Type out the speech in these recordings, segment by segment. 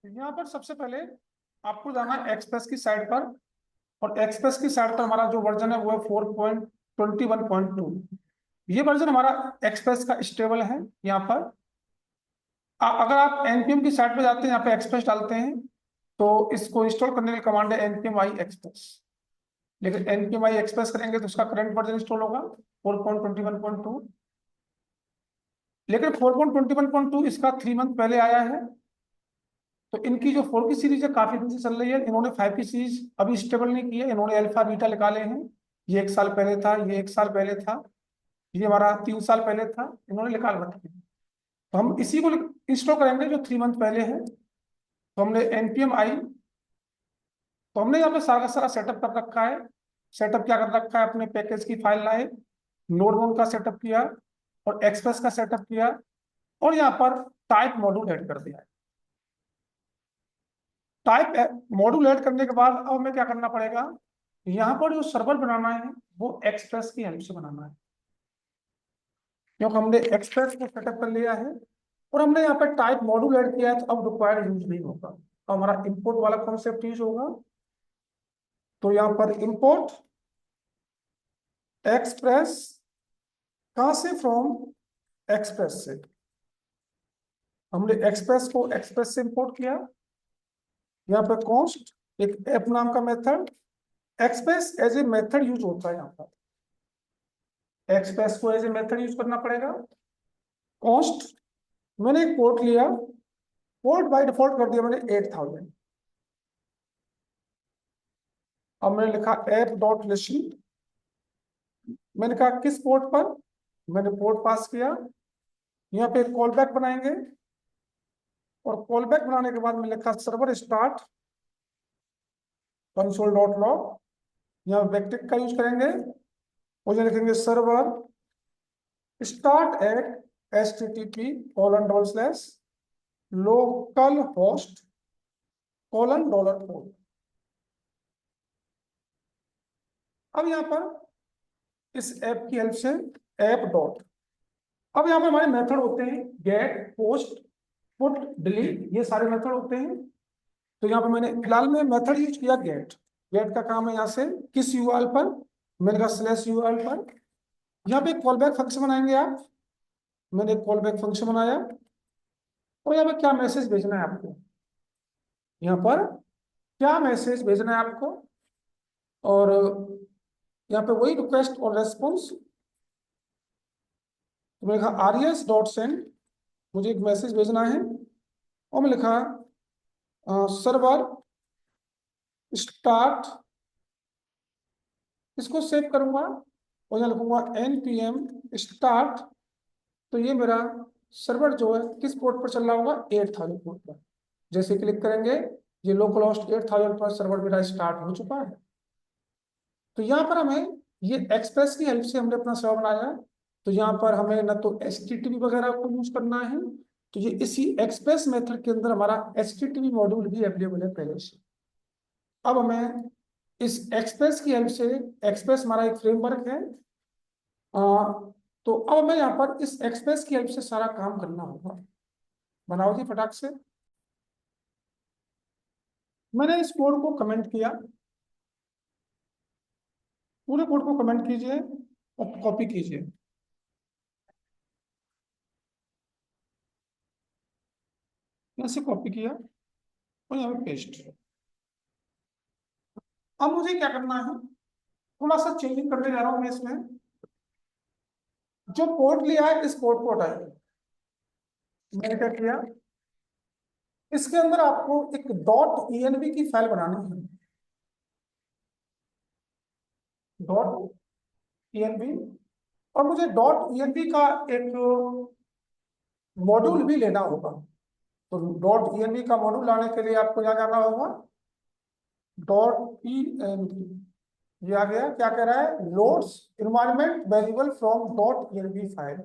यहाँ पर सबसे पहले आपको जाना है एक्सप्रेस की साइड पर। और एक्सप्रेस की साइड पर हमारा जो वर्जन है वो है 4.21.2। ये वर्जन हमारा एक्सप्रेस का स्टेबल है। यहाँ पर अगर आप एनपीएम की साइड पर जाते हैं, यहाँ पे एक्सप्रेस डालते हैं, तो इसको इंस्टॉल करने के लिए कमांड है npm i express। लेकिन npm i express करेंगे तो उसका करंट वर्जन इंस्टॉल होगा 4.21.2। लेकिन 4.21.2 इसका 3 मंथ पहले आया है। तो इनकी जो 4 की सीरीज है काफी दिन से चल रही है। इन्होंने 5 की सीरीज अभी स्टेबल नहीं की है, इन्होंने अल्फा बीटा निकाले हैं। ये 1 साल पहले था, ये 1 साल पहले था, ये हमारा 3 साल पहले था, इन्होंने निकाल रखे हैं। तो हम इसी को इंस्टॉल करेंगे जो 3 मंथ पहले है। तो हमने एनपीएम आई, तो हमने यहाँ पे सारा का सारा सेटअप कर रखा है। सेटअप क्या कर रखा है, अपने पैकेज की फाइल लाए, नोड1 का सेटअप किया और एक्सप्रेस का सेटअप किया और यहाँ पर टाइप मॉड्यूल ऐड कर दिया है। टाइप मॉड्यूल ऐड करने के बाद अब हमें क्या करना पड़ेगा, यहाँ पर जो सर्वर बनाना है वो एक्सप्रेस की हेल्प से बनाना है। क्योंकि हमने एक्सप्रेस को सेटअप कर लिया है और हमने यहाँ पर टाइप मॉड्यूल ऐड किया है, तो अब रिक्वायर्ड यूज नहीं होगा। तो हमारा इंपोर्ट वाला कॉन्सेप्ट यूज होगा। तो यहाँ पर इंपोर्ट एक्सप्रेस, कहां से, फ्रॉम एक्सप्रेस से। हमने एक्सप्रेस को एक्सप्रेस से इंपोर्ट किया। यहाँ पे कॉन्स्ट एक ऐप नाम का method, express as a method use होता है। यहाँ पर एक्सप्रेस को एज ए मेथड यूज करना पड़ेगा। कॉस्ट, मैंने एक पोर्ट लिया, पोर्ट बाय डिफॉल्ट कर दिया मैंने 8000। अब मैंने लिखा ऐप डॉट लिस्ट, मैंने कहा किस पोर्ट पर, मैंने पोर्ट पास किया। यहाँ पे कॉल बैक बनाएंगे और कॉल बैक बनाने के बाद मैंने लिखा server start console dot log. यहाँ बैकटिक का यूज करेंगे और यहाँ लिखेंगे सर्वर स्टार्ट एट http://localhost:/$. अब यहाँ पर इस ऐप की हेल्प से ऐप डॉट, अब यहाँ पर हमारे मेथड होते हैं गेट, पोस्ट, पुट, डिलीट, ये सारे मेथड होते हैं। तो यहाँ पर मैंने फिलहाल में मेथड यूज किया गेट। गेट का काम है यहाँ से किस यूआरएल पर, मैंने कहा स्लैश यूआरएल पर। यहाँ पे कॉल बैक फंक्शन बनाएंगे आप, मैंने कॉल बैक फंक्शन बनाया और यहाँ पे क्या मैसेज भेजना है आपको, यहाँ पर क्या मैसेज भेजना है आपको, और यहाँ पे वही रिक्वेस्ट और रेस्पॉन्स। तो मैंने कहा res.send, मुझे एक मैसेज भेजना है और मैं लिखा सर्वर स्टार्ट, इसको सेव करूंगा और यहाँ लिखूंगा npm स्टार्ट। तो ये मेरा सर्वर जो है किस पोर्ट पर चल रहा होगा, 8000 पोर्ट पर। जैसे क्लिक करेंगे ये लोकल होस्ट 8000 पर सर्वर मेरा स्टार्ट हो चुका है। तो यहाँ पर हमें ये एक्सप्रेस की हेल्प से हमने अपना सर्वर बनाया। तो यहाँ पर हमें ना तो HTTP वगैरह को यूज करना है, तो ये इसी एक्सप्रेस मेथड के अंदर हमारा HTTP मॉड्यूल भी अवेलेबल है पहले से। अब हमें इस एक्सप्रेस की हेल्प से, एक्सप्रेस हमारा एक फ्रेमवर्क है, तो अब हमें यहाँ पर इस एक्सप्रेस की हेल्प से सारा काम करना होगा। बनाओ जी फटाक से। मैंने इस कोड को कमेंट किया, पूरे कोड को कमेंट कीजिए और कॉपी कीजिए। यहाँ से कॉपी किया और यहाँ पे पेस्ट। अब मुझे क्या करना है, थोड़ा सा चेंजिंग करने जा रहा हूं मैं इसमें। जो पोर्ट लिया है इस पोर्ट को हटाइए। मैंने क्या किया, इसके अंदर आपको एक .env की फाइल बनानी है। .env, और मुझे .env का एक मॉड्यूल भी लेना होगा। तो .env का मॉड्यूल लाने के लिए आपको क्या करना होगा, .env, ये आ गया। क्या कह रहा है, loads environment variable from .env file.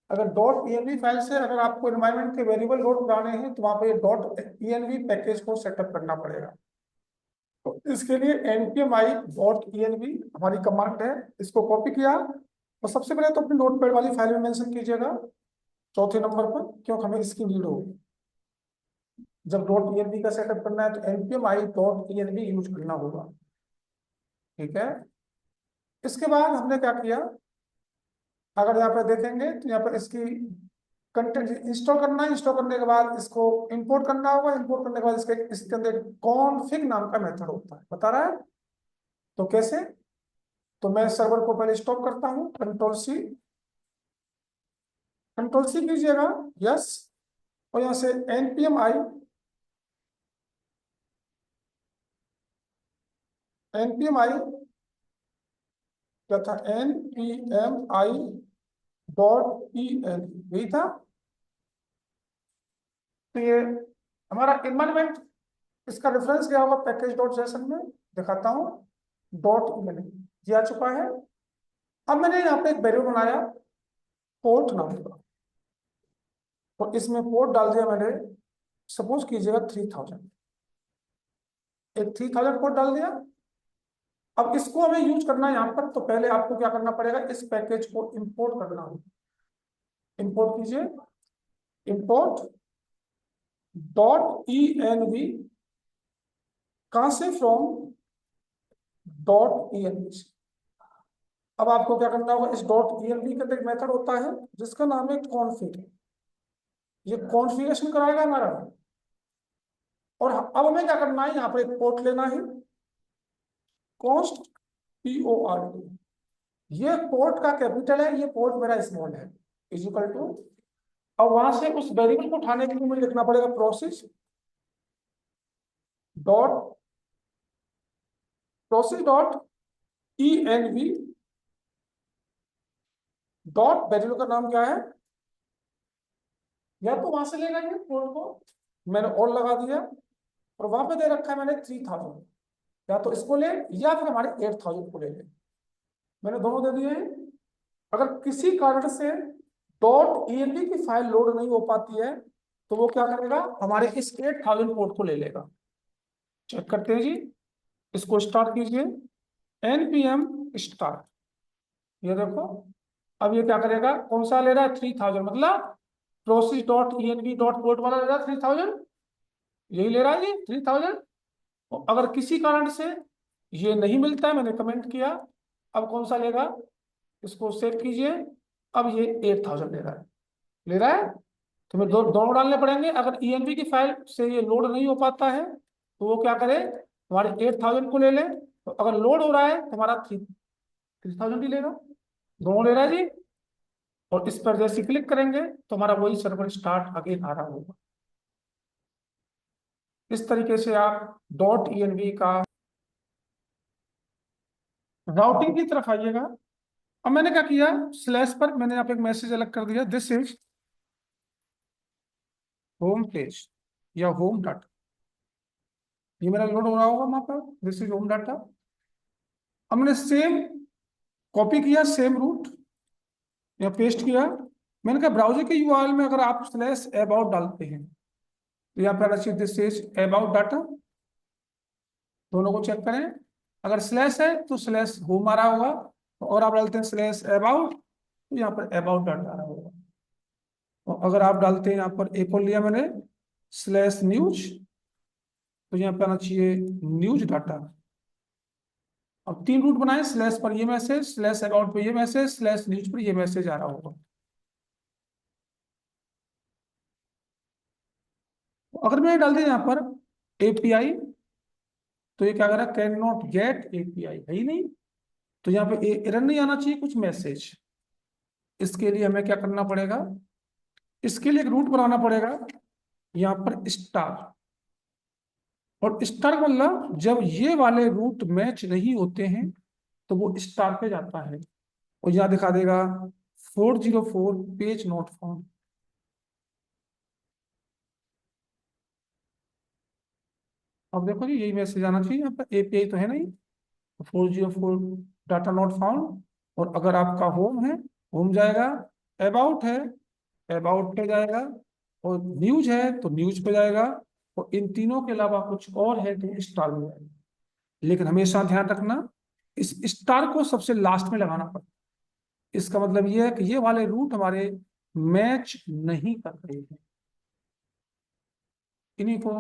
अगर .env फाइल से अगर आपको इन्वायरमेंट के वेरिएबल लोड बनाने हैं तो वहां पे .env पैकेज को सेटअप करना पड़ेगा। तो इसके लिए npm i.env हमारी कमांड है, इसको कॉपी किया और सबसे पहले तो अपनी नोटपैड वाली फाइल में मेंशन कीजिएगा चौथे नंबर पर, क्योंकि हमें इसकी नीड होगी। जब डॉट ईएनवी का सेटअप करना है तो npm I dot env use करना होगा। ठीक है, इसके बाद हमने क्या किया, अगर यहाँ पे देखेंगे तो यहाँ पर इसकी कंटेंट इंस्टॉल करना है, इंस्टॉल करने के बाद इसको इंपोर्ट करना होगा, इंपोर्ट करने के बाद इसके अंदर कॉन्फिग नाम का मेथड होता है, बता रहा है। तो कैसे, तो मैं सर्वर को पहले स्टॉप करता हूँ, कंट्रोल सी कीजिएगा, यस, और यहाँ से npm आई क्या था, npm I dot E N, यही था। तो ये हमारा इन्वायरमेंट, इसका रेफरेंस क्या होगा, पैकेज डॉट जेसन में दिखाता हूँ, डॉट ई एन ये आ चुका है। अब मैंने यहाँ पे एक वेरिएबल बनाया पोर्ट नाम का, और इसमें पोर्ट डाल दिया मैंने, सपोज कीजिएगा 3000, एक 3000 पोर्ट डाल दिया। अब इसको हमें यूज करना है यहाँ पर, तो पहले आपको क्या करना पड़ेगा, इस पैकेज को इंपोर्ट करना होगा। इंपोर्ट कीजिए, import dot E N V, कहां से, from dot E N V. अब आपको क्या करना होगा, इस डॉट ई एन वी के अंदर एक मेथड होता है जिसका नाम है कॉन्फिग, ये कॉन्फ़िगरेशन कराएगा हमारा। और अब हमें क्या करना है, यहाँ पर एक पोर्ट लेना है, कॉन्स्ट PORT, ये पोर्ट का कैपिटल है, ये पोर्ट मेरा स्मॉल है, इज इक्वल टू, अब वहां से उस वेरिएबल को उठाने के लिए मुझे लिखना पड़ेगा dot process dot E N V dot, variable का नाम क्या है, या तो वहां से ले लेंगे पोर्ट को, मैंने और लगा दिया, और वहां पे दे रखा है मैंने 3000, या तो इसको ले या फिर हमारे 8000 को ले लें, मैंने दोनों दे दिए हैं। अगर किसी कारण से डॉट ईएनवी की फाइल लोड नहीं हो पाती है तो वो क्या करेगा, हमारे इस 8000 पोर्ट को ले लेगा। चेक करते हैं जी, इसको स्टार्ट कीजिए, npm स्टार्ट, ये देखो, अब ये क्या करेगा, कौन सा ले रहा है, 3000, मतलब process dot env dot port वाला ले रहा है 3000, यही ले रहा है जी 3000। अगर किसी कारण से ये नहीं मिलता है, मैंने कमेंट किया, अब कौन सा लेगा, इसको सेव कीजिए, अब ये 8000 ले रहा है। तो मैं दोनों डालने पड़ेंगे, अगर ईएनवी की फाइल से ये लोड नहीं हो पाता है तो वो क्या करे, हमारे 8000 को ले ले, तो अगर लोड हो रहा है तो हमारा 3000 ही लेगा, दोनों ले रहा है जी। और इस पर जैसे क्लिक करेंगे तो हमारा वही सर्वर स्टार्ट अगेन आ रहा होगा। इस तरीके से आप डॉट ईएनवी का, राउटिंग की तरफ आइएगा। अब मैंने क्या किया, स्लैश पर मैंने यहाँ पे एक मैसेज अलग कर दिया, दिस इज होम पेज या होम डाटा, ये मेरा लोड हो रहा होगा वहां पर, दिस इज होम डाटा। अब मैंने सेम कॉपी किया, सेम रूट या पेस्ट किया, मैंने कहा ब्राउजर के यूआरएल में अगर आप स्लैश अबाउट डालते हैं तो यहाँ पर अच्छी दिस इज अबाउट डाटा, दोनों को चेक करें, अगर स्लैश है तो स्लैश होम आ रहा होगा, और आप डालते हैं स्लैश अबाउट तो यहाँ पर अबाउट डाटा आ रहा होगा। और अगर आप डालते हैं यहाँ पर, एक और लिया मैंने स्लैश न्यूज, तो यहाँ पे आना चाहिए न्यूज डाटा। अब 3 रूट बनाए, स्लैश पर ये मैसेज, स्लैश अबाउट पर ये मैसेज, स्लैश न्यूज पर ये मैसेज आ रहा होगा। अगर मैंने डाल दिया यहाँ पर एपीआई, तो ये क्या कर रहा है, कैन नॉट गेट एपीआई, है ही नहीं, तो यहाँ पे एरर नहीं आना चाहिए, कुछ मैसेज। इसके लिए हमें क्या करना पड़ेगा, इसके लिए एक रूट बनाना पड़ेगा, यहाँ पर स्टार, और स्टार मतलब जब ये वाले रूट मैच नहीं होते हैं तो वो स्टार पे जाता है, और यहाँ दिखा देगा 404 पेज नॉट फाउंड। अब देखो जी, यही मैसेज आना चाहिए, यहाँ पर एपीआई तो है नहीं, 404 डाटा नॉट फाउंड। और अगर आपका होम है, होम जाएगा, अबाउट है, अबाउट पे जाएगा, और न्यूज है तो न्यूज पे जाएगा, और इन तीनों के अलावा कुछ और है तो स्टार में जाएगा। लेकिन हमेशा ध्यान रखना, इस स्टार को सबसे लास्ट में लगाना पड़ता है, इसका मतलब ये है कि ये वाले रूट हमारे मैच नहीं कर रहे हैं। इन्हीं को